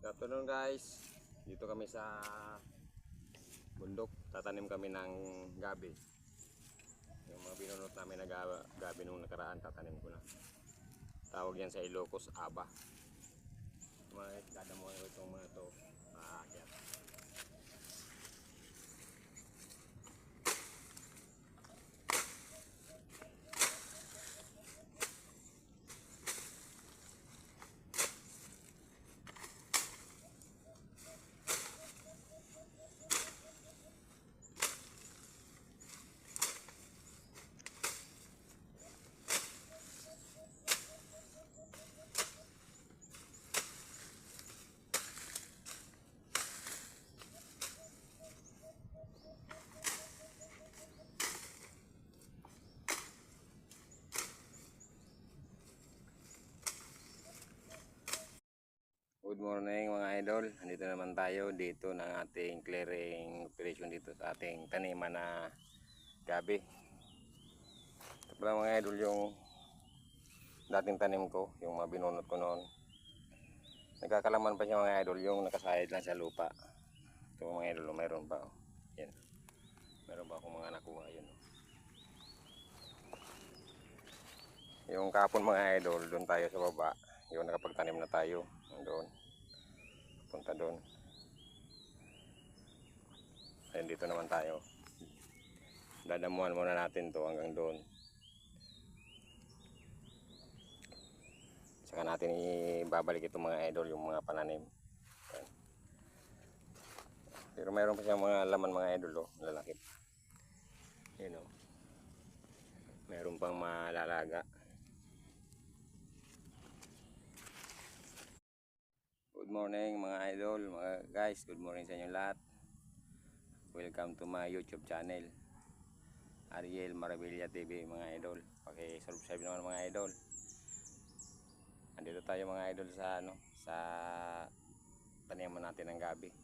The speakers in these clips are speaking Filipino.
Good afternoon guys. Dito kami sa bundok. Tatanim kami ng gabi. Yung mga binunot namin na gabi nung nakaraan, tatanim ko na. Tawag yan sa Ilocos, aba. Dadamuhan ko itong mga to. Aakyat. Good morning mga idol. Andito naman tayo dito ng ating clearing operation dito sa ating taniman na gabi. Ito pala mga idol yung dating tanim ko, yung mga binunot ko noon. Nagkakalaman pa siya mga idol, yung nakasayad lang sa lupa. Ito mga idol, mayroon pa. Yan. Mayroon pa akong mga nakuha yun. Yung kapon mga idol, doon tayo sa baba. Yung nakapagtanim na tayo. Doon. Punta doon. Ayun, dito naman tayo. Dadamuhan muna natin to hanggang doon. Saka natin ibabalik itong mga idol, yung mga pananim. Ayan. Pero mayroon pa siyang mga laman mga idol, oh, lalaki. Yun, oh. Mayroon pang malalaga. Good morning mga idol, mga guys. Good morning sa inyo lahat. Welcome to my YouTube channel, Ariel Marabilia TV mga idol. Paki-subscribe naman mga idol. Andito tayo mga idol sa sa taniman natin ng gabi.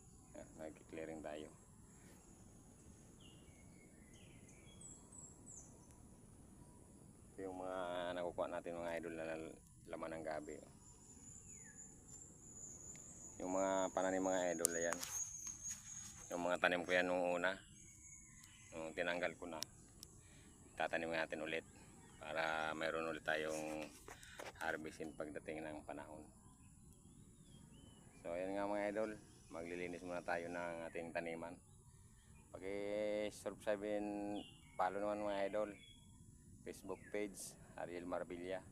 Nag-clearing tayo. Ito yung mga nakukuha natin mga idol na laman ng gabi. Yung mga pananim mga idol, ayan. Yung mga tanim ko yan nung una. Nung tinanggal ko na, tatanim natin ulit para mayroon ulit tayong harvestin pagdating ng panahon. So ayan nga mga idol, maglilinis muna tayo ng ating taniman. Paki-subscribe and follow naman mga idol, Facebook page Ariel Marabilia.